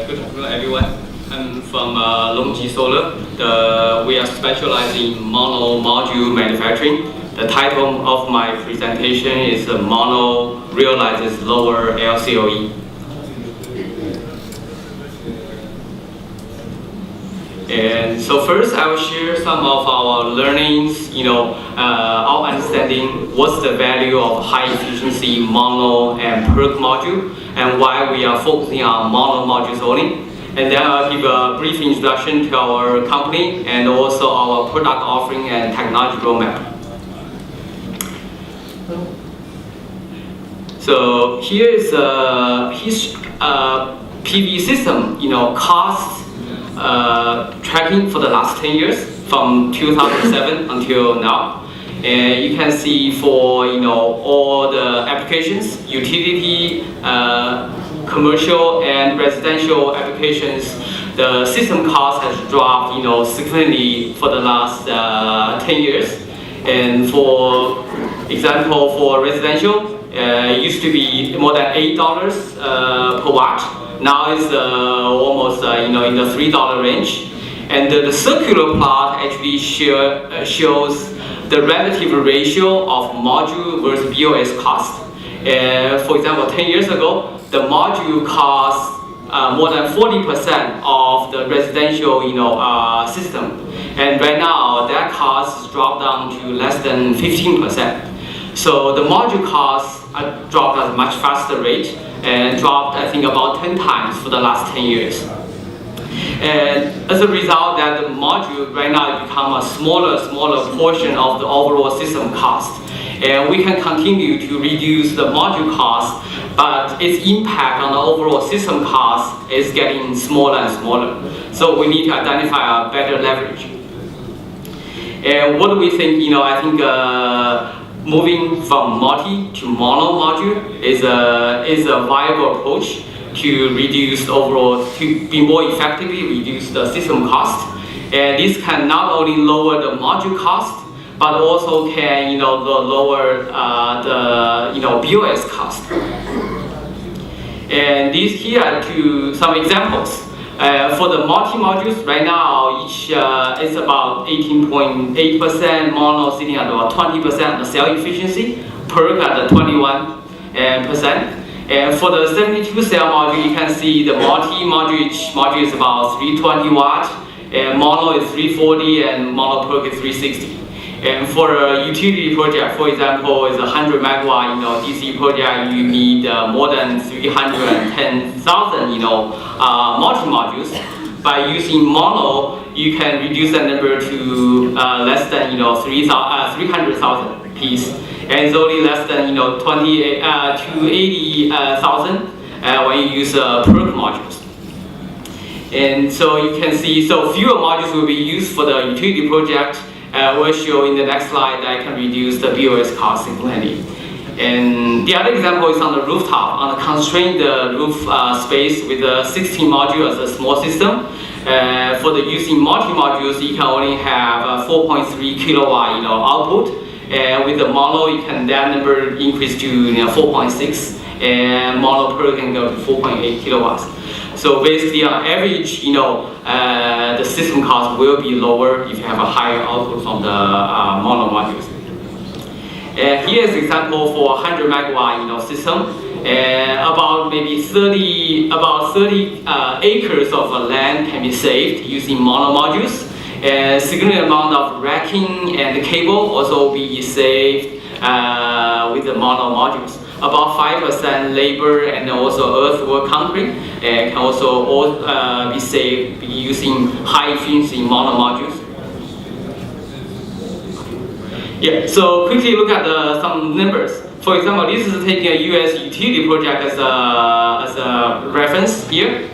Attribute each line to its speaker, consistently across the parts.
Speaker 1: Good afternoon, everyone. I'm from LONGI Solar. We are specializing in mono module manufacturing. The title of my presentation is Mono Realizes Lower LCOE. And so first, I will share some of our learnings, our understanding what's the value of high efficiency mono and PERC module, and why we are focusing on mono modules only. And then I'll give a brief introduction to our company and also our product offering and technology roadmap. So here is his PV system, cost tracking for the last 10 years from 2007 until now. And you can see for all the applications, utility, commercial and residential applications, the system cost has dropped significantly for the last 10 years. And for example, for residential, it used to be more than $8 per watt. Now it's almost in the $3 range. And the circular plot actually shows the relative ratio of module versus BOS cost. For example, 10 years ago, the module cost more than 40% of the residential system. And right now, that cost has dropped down to less than 15%. So the module costs dropped at a much faster rate and dropped, I think, about 10 times for the last 10 years. And as a result, that the module right now has become a smaller portion of the overall system cost. And we can continue to reduce the module cost, but its impact on the overall system cost is getting smaller and smaller. So we need to identify a better leverage. And what do we think? I think moving from multi to mono module is a viable approach to reduce to be more effectively reduce the system cost. And this can not only lower the module cost, but also can lower the BOS cost. And these here are some examples. For the multi-modules, right now each is about 18.8%, mono sitting at about 20% of the cell efficiency, PERC at 21%. And for the 72 cell module, you can see the multi-module, each module is about 320 watt, and mono is 340, and mono PERC is 360. And for a utility project, for example, is a 100 megawatt DC project, you need more than 310,000 multi-modules. By using mono, you can reduce that number to less than 300,000 piece, and it's only less than 280,000 when you use PERC modules. And so you can see, fewer modules will be used for the utility project. We'll show in the next slide that I can reduce the BOS cost significantly. And the other example is on the rooftop, on the constrained roof space with a 16 module as a small system. For the using multi-modules, you can only have 4.3 kilowatt output. And with the mono, you can that number increase to 4.6, and mono PERC can go to 4.8 kilowatts. So basically, on average, the system cost will be lower if you have a higher output from the mono modules. Here's an example for a 100 megawatt system. About maybe 30 acres of land can be saved using mono modules. A significant amount of racking and cable also be saved with the mono modules. About 5% labor and also earthwork concrete can also be saved using high efficiency mono modules. Yeah, so quickly look at some numbers. For example, this is taking a US utility project as a reference here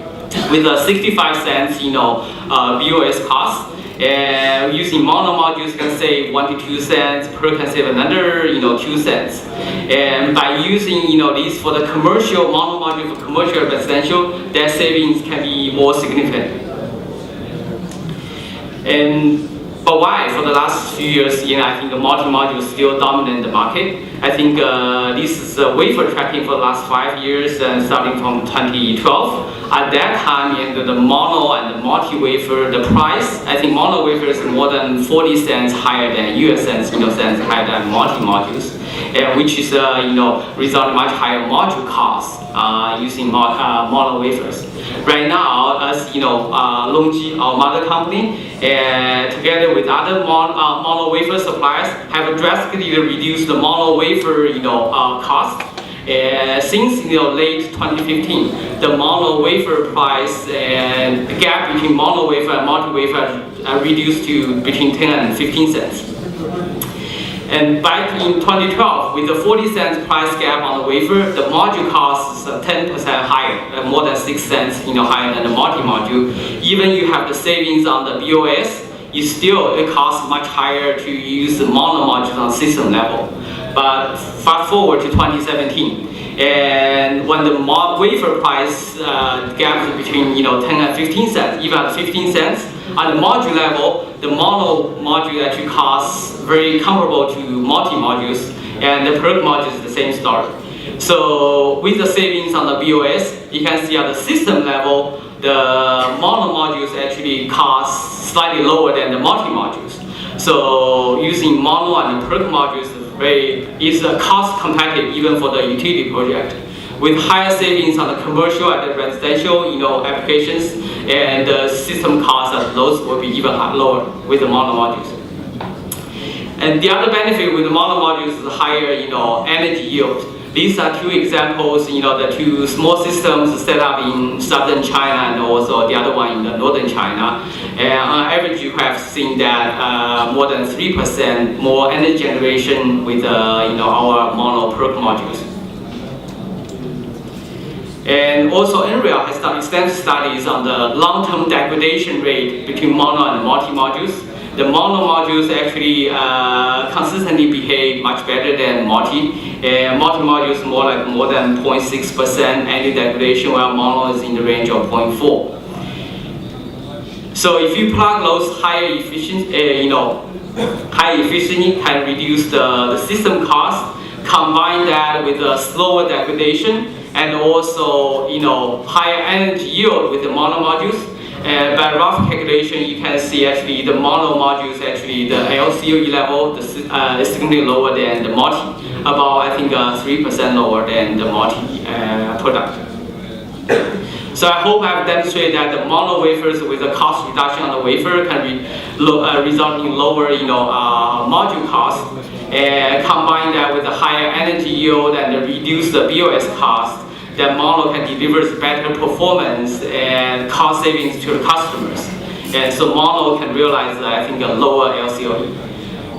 Speaker 1: with a 65 cents BOS cost. And using mono modules, you can save 1 to 2 cents. PERC can save another 2 cents. And by using these for the commercial mono module for commercial residential, their savings can be more significant. But why? For the last few years, I think the multi-module is still dominant in the market. I think this is wafer tracking for the last 5 years, and starting from 2012. At that time, in the mono and the multi-wafer, the price, I think mono wafer is more than 40 cents higher than US cents, cents higher than multi-modules, which is result in much higher module costs using mono wafers. Right now, as LONGI, our mother company, together with other mono wafer suppliers, have drastically reduced the mono wafer cost. Since late 2015, the mono wafer price and the gap between mono wafer and multi wafer are reduced to between 10 and 15 cents. And back in 2012, with the 40 cents price gap on the wafer, the module cost is 10% higher, more than 6 cents higher than the multi-module. Even you have the savings on the BOS, it costs much higher to use the mono modules on system level. But fast forward to 2017, and when the wafer price gap is between 10 and 15 cents, even at 15 cents, at the module level, the mono module actually costs very comparable to multi-modules, and the product module is the same story. So with the savings on the BOS, you can see at the system level, the mono modules actually cost slightly lower than the multi-modules. So using mono and the product modules is cost competitive even for the utility project. With higher savings on the commercial and the residential applications, and the system costs at those will be even lower with the mono modules. And the other benefit with the mono modules is higher energy yield. These are two examples, the two small systems set up in southern China and also the other one in the northern China. And on average, you have seen that more than 3% more energy generation with our mono product modules. And also, NREL has done extensive studies on the long-term degradation rate between mono and multi-modules. The mono modules actually consistently behave much better than multi. Multi-modules more than 0.6% anti-degradation, while mono is in the range of 0.4. So if you plug those higher efficiency, high efficiency can reduce the system cost. Combine that with a slower degradation and also higher energy yield with the mono modules. By rough calculation, you can see actually the mono modules, actually the LCOE level is significantly lower than the multi, about I think 3% lower than the multi product. So I hope I've demonstrated that the mono wafers with a cost reduction on the wafer can result in lower module cost, and combine that with a higher energy yield and reduce the BOS cost. That mono can deliver better performance and cost savings to the customers. And so mono can realize, I think, a lower LCOE.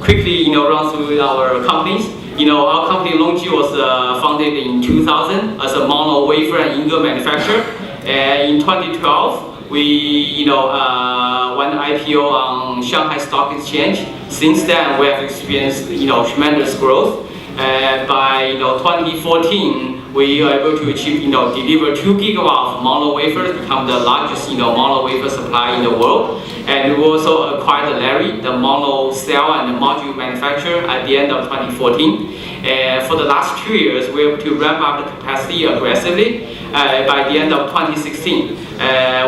Speaker 1: Quickly, run through our companies. Our company LONGI was founded in 2000 as a mono wafer and ingot manufacturer. And in 2012, we went IPO on Shanghai Stock Exchange. Since then, we have experienced tremendous growth. By 2014, we are able to achieve, deliver 2 gigawatts of mono wafers, become the largest, mono wafer supplier in the world. And we also acquired Larry, the mono cell and the module manufacturer, at the end of 2014. And for the last 2 years, we were able to ramp up the capacity aggressively. By the end of 2016,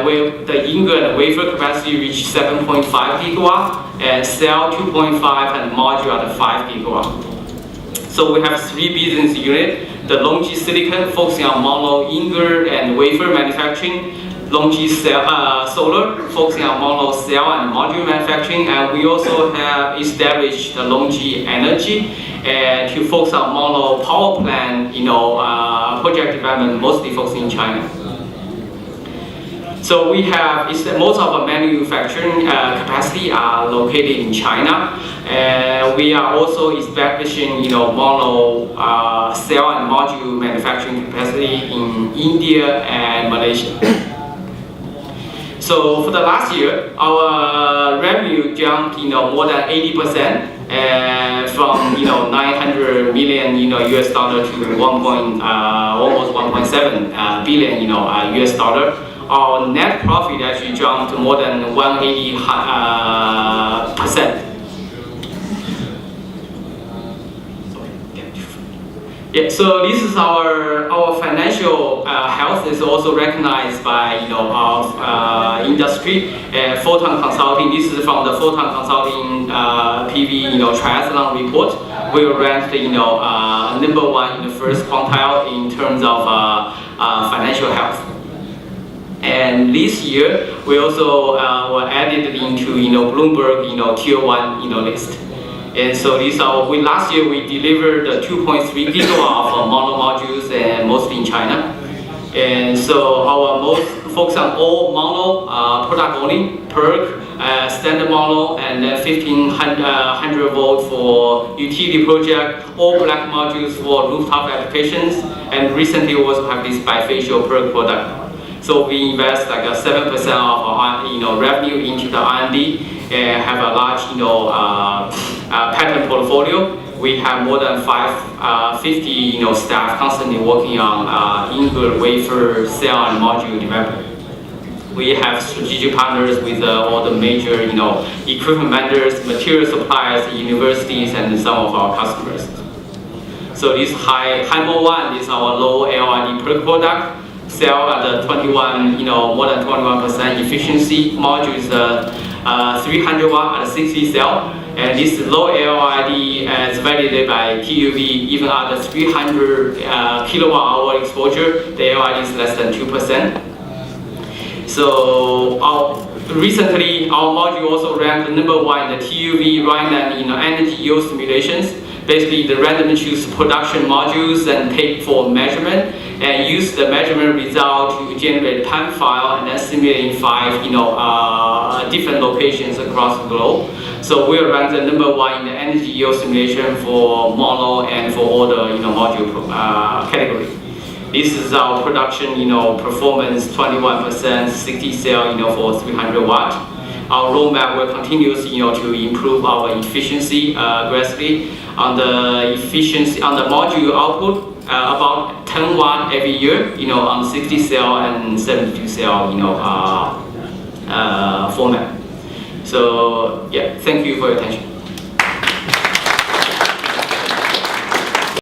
Speaker 1: where the ingot and wafer capacity reached 7.5 gigawatt, and cell 2.5, and module at 5 gigawatt. So we have 3 business units. The LONGI Silicon, focusing on mono ingot and wafer manufacturing. LONGI Solar, focusing on mono cell and module manufacturing. And we also have established the LONGI Energy to focus on mono power plant, project development, mostly focusing in China. So we have, most of our manufacturing capacity are located in China. We are also establishing, mono cell and module manufacturing capacity in India and Malaysia. So for the last year, our revenue jumped, more than 80%, from 900 million, US dollar to almost 1.7 billion, US dollar. Our net profit actually jumped to more than 180%. Yeah, so this is our financial health is also recognized by our industry. Photon Consulting. This is from the Photon Consulting PV triathlon report. We were ranked number one in the first quintile in terms of financial health. And this year we also were added into Bloomberg tier 1 list. And so last year we delivered 2.3 gigawatt of mono modules, and mostly in China. And so our most focus on all mono product only, PERC, standard mono, and then 1500 volt for utility project, all black modules for rooftop applications, and recently we also have this bifacial PERC product. So we invest like 7% of our revenue into the R&D. Have a large patent portfolio. We have more than 50 staff constantly working on ingot, wafer, cell, and module development. We have strategic partners with all the major equipment vendors, material suppliers, universities, and some of our customers. So this HIMO 1 is our low LID PERC product. Cell at the 21, more than 21% efficiency. Module is 300 watt at 60 cell, and this low LID is validated by TUV. Even at the 300 kilowatt hour exposure, the LID is less than 2%. So recently, our module also ranked number one in the TUV Rhineland energy yield simulations. Basically, the random choose production modules and take for measurement, and use the measurement result to generate time file and then simulate in 5 different locations across the globe. So we are ranked the number one in the energy yield simulation for mono and for all the module category. This is our production performance, 21%, 60 cell for 300 watt. Our roadmap will continue to improve our efficiency aggressively. On the efficiency on the module output, about 10 watt every year, on 60 cell and 72 cell, format. So yeah, thank you for your attention.